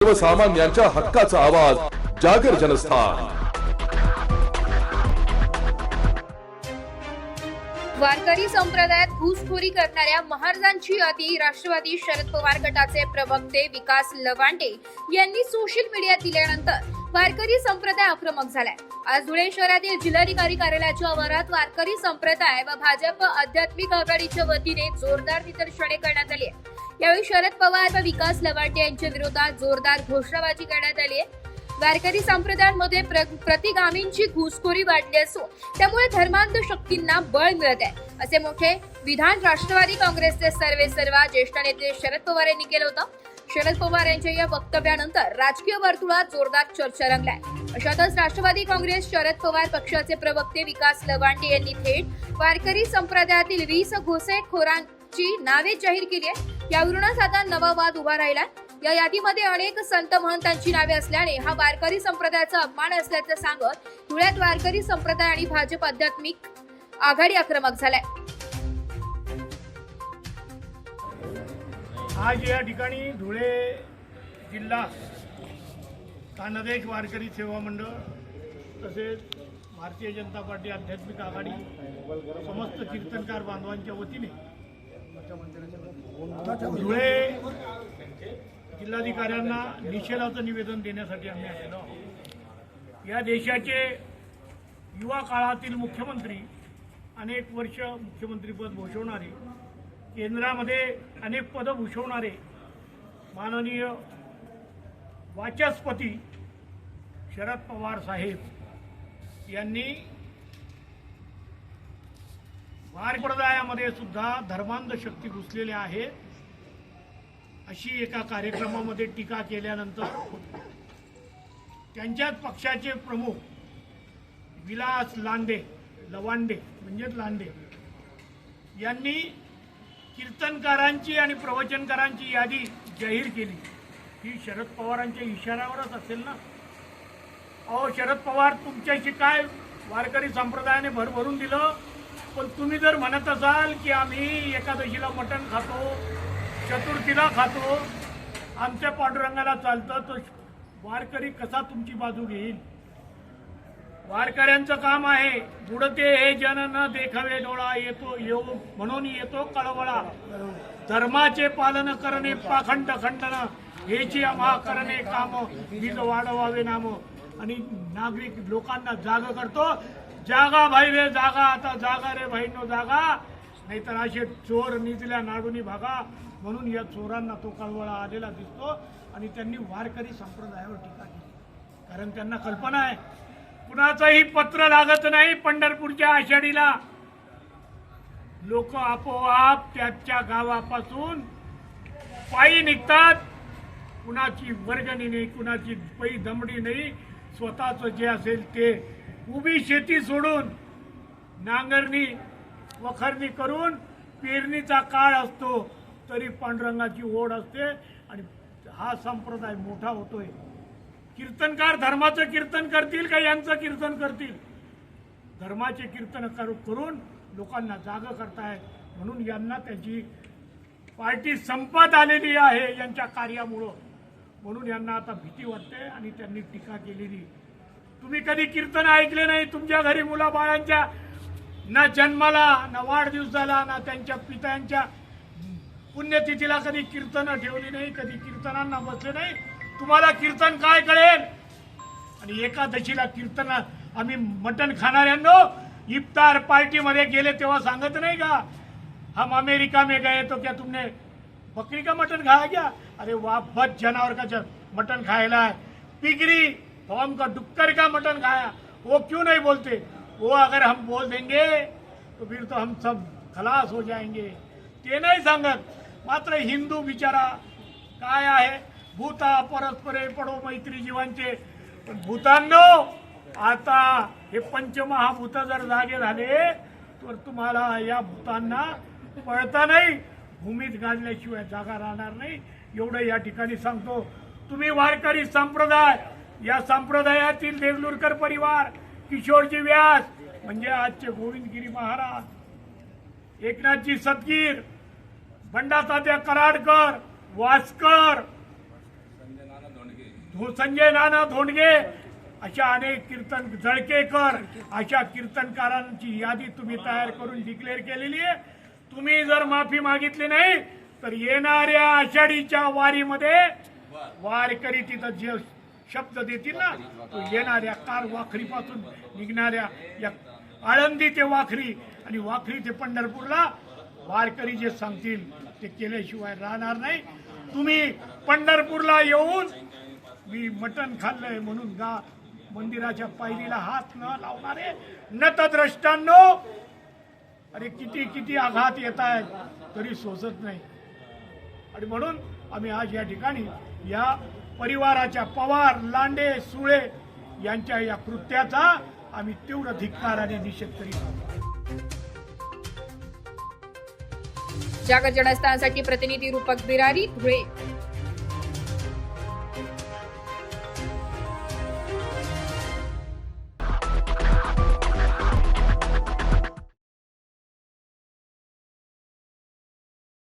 सर्वसामान्यांच्या हक्काचा आवाज जागर जनस्थान। वारकरी संप्रदायात घुसखोरी करणाऱ्या महाराजांची यादी राष्ट्रवादी शरद पवार गटाचे प्रवक्ते विकास लवांडे यांनी सोशल मीडियात दिल्यानंतर वारकरी संप्रदाय आक्रमक झालाय। आज धुळे शहरातील जिल्हाधिकारी कार्यालयाच्या आवारात वारकरी संप्रदाय व भाजप आध्यात्मिक आघाडीच्या वतीने जोरदार निदर्शने करण्यात आली आहे। यावेळी शरद पवार व विकास लवांडे यांच्या विरोधात जोरदार घोषणाबाजी करण्यात आली आहे। वारकरी संप्रदायांमध्ये प्रतिगामींची घुसखोरी वाढली असून त्यामुळे धर्मांध शक्तींना बळ मिळत आहे, असे मोठे विधान राष्ट्रवादी काँग्रेसचे सर्वेसर्वा ज्येष्ठ नेते शरद पवार यांनी केलं होतं। शरद पवार यांच्या या वक्तव्यानंतर राजकीय वर्तुळात जोरदार चर्चा रंगलाय। अशातच राष्ट्रवादी काँग्रेस शरद पवार पक्षाचे प्रवक्ते विकास लवांडे यांनी थेट वारकरी संप्रदायातील 20 घुसखोरांची नावे जाहीर केली आहे। यावरूनच आता नवा वाद उभा राहिला। या यादीमध्ये अनेक संत महंतांची नावे असल्याने हा वारकरी संप्रदायाचा अपमान असल्याचं सांगत धुळ्यात वारकरी संप्रदाय आणि भाजप आध्यात्मिक आघाडी आक्रमक झालाय। आज या ठिकाणी धुळे जिल्हा कानदेश वारकरी सेवा मंडळ तसेच भारतीय जनता पार्टी आध्यात्मिक आघाडी समस्त कीर्तनकार बांधवांच्या वतीने धुळे जिल्हाधिकाऱ्यांना निषेधाचं निवेदन देण्यासाठी आम्ही आलेलो आहोत। या देशाचे युवा काळातील मुख्यमंत्री, अनेक वर्ष मुख्यमंत्रीपद भूषवणारे, केंद्रामध्ये अनेक पदं भूषवणारे माननीय वाचस्पती शरद पवार साहेब यांनी वारकरी संप्रदायामध्ये सुद्धा धर्मांध शक्ती घुसलेल्या आहेत अशी एका कार्यक्रमामध्ये टीका केल्यानंतर त्यांच्याच पक्षाचे प्रमुख विलास लवांडे म्हणजेच लांडे यांनी कीर्तनकारांची आणि प्रवचनकारांची यादी जाहीर केली। ही शरद पवारांच्या इशाऱ्यावरच असेल ना। अहो शरद पवार, तुमच्याशी काय वारकरी संप्रदायाने भरभरून दिलं, पण तुम्ही जर म्हणत असाल की आम्ही एकादशीला मटण खातो, चतुर्थीला खातो, आमच्या पांडुरंगाला चालतं, तो वारकरी कसा तुमची बाजू घेईल? वारकऱ्यांचं काम आहे बुडते हे जन न देखावे डोळा, येतो येऊ म्हणून येतो कळवळा, धर्माचे पालन करणे पाखंड खंडन, हेची आम्हा करणे काम, बीज वाढवावे नाम। आणि नागरिक लोकांना जाग करतो, जागा भाई रे जागा, आता जागा रे भाईनो जागा, नाहीतर असे चोर निजल्या नाडूनी भागा। म्हणून या चोरांना तो कळवळा आलेला दिसतो आणि त्यांनी वारकरी संप्रदायावर टीका केली, कारण त्यांना कल्पना आहे कुणाचंही पत्र लागत नाही। पंढरपूरच्या आषाढीला लोक आपोआप त्याच्या गावापासून पायी निघतात, कुणाची वर्गणी नाही, कुणाची पै दमडी नाही, स्वतःच जे असेल ते उभी शेती सोडून नांगरणी वखरणी करून पेरणीचा काळ असतो तरी पांडुरंगाची ओढ असते आणि हा संप्रदाय मोठा होतोय। कीर्तनकार धर्माचं कीर्तन करतील का यांचं कीर्तन करतील? धर्माचे कीर्तन करून लोकांना जाग करतायत, म्हणून यांना त्याची पार्टी संपत आलेली आहे यांच्या कार्यामुळं, म्हणून यांना आता भीती वाटते आणि त्यांनी टीका केलेली। तुम्ही कधी कीर्तन ऐकले नाही तुमच्या घरी मुलाबाळांच्या, ना जन्माला ना वाढदिवसाला ना त्यांच्या पित्यांच्या पुण्यतिथीला कधी कीर्तनं ठेवली नाही, कधी कीर्तनांना बसले नाही, तुम्हाला कीर्तन काय कळेल? आणि एकादशीला कीर्तन आम्ही मटण खाणाऱ्यांनो इफ्तार पार्टी मध्ये गेले तेव्हा सांगत नाही का, हम अमेरिका में गए तो क्या तुमने बकरी का मटन खाया क्या? अरे वाह, बद जानवर का मटन खाएला है, पिगरी तो हमका डुक्कर का मटन खाया, वो क्यों नहीं बोलते? वो अगर हम बोल देंगे तो फिर तो हम सब खलास हो जाएंगे, ते नाही सांगत। मात्र हिंदू बिचारा काय आहे, भूता परस्परे पडो मैत्री जीवांचे, पण भूतांनो आता हे पंचमहाभूत जर जागे झाले तर तुम्हाला या भूतांना पळता नाही, भूमीत गाडल्याशिवाय जागा राहणार नाही, एवढं या ठिकाणी सांगतो। तुम्ही वारकरी संप्रदाय, या संप्रदायातील देगलूरकर परिवार, किशोरजी व्यास म्हणजे आजचे गोविंदगिरी महाराज, एकनाथजी सतगीर, बंडा तात्या कराडकर, वास्कर, संजय नाना धोंडगे अशा अनेक कीर्तन जळकेकर अशा कीर्तनकारांची यादी तुम्ही तयार करून डिक्लेअर केलेली आहे. तुम्ही जर माफी मागितली नाही तर येणाऱ्या आषाढीच्या वारीमध्ये वारकरी तिथं जे शब्द देतील ना तो येणाऱ्या कार वाखरीपासून निघणाऱ्या या आळंदी ते वाखरी आणि वाखरी ते पंढरपूरला वारकरी जे सांगतील ते केल्याशिवाय राहणार नाही. तुम्ही पंढरपूरला येऊन मी मटण खाल्लंय म्हणून मंदिराच्या पायरीला हात न लावणारे नतद्रष्टांनो, अरे किती किती आघात येत आहेत तरी सोसत नाही. आणि म्हणून आम्ही आज या ठिकाणी या परिवाराच्या पवार लांडे सुळे यांच्या या कृत्याचा आम्ही तीव्र धिक्काराने निषेध करीत आहोत. जागर जनस्थानसाठी प्रतिनिधी रूपक बिरारी धुळे.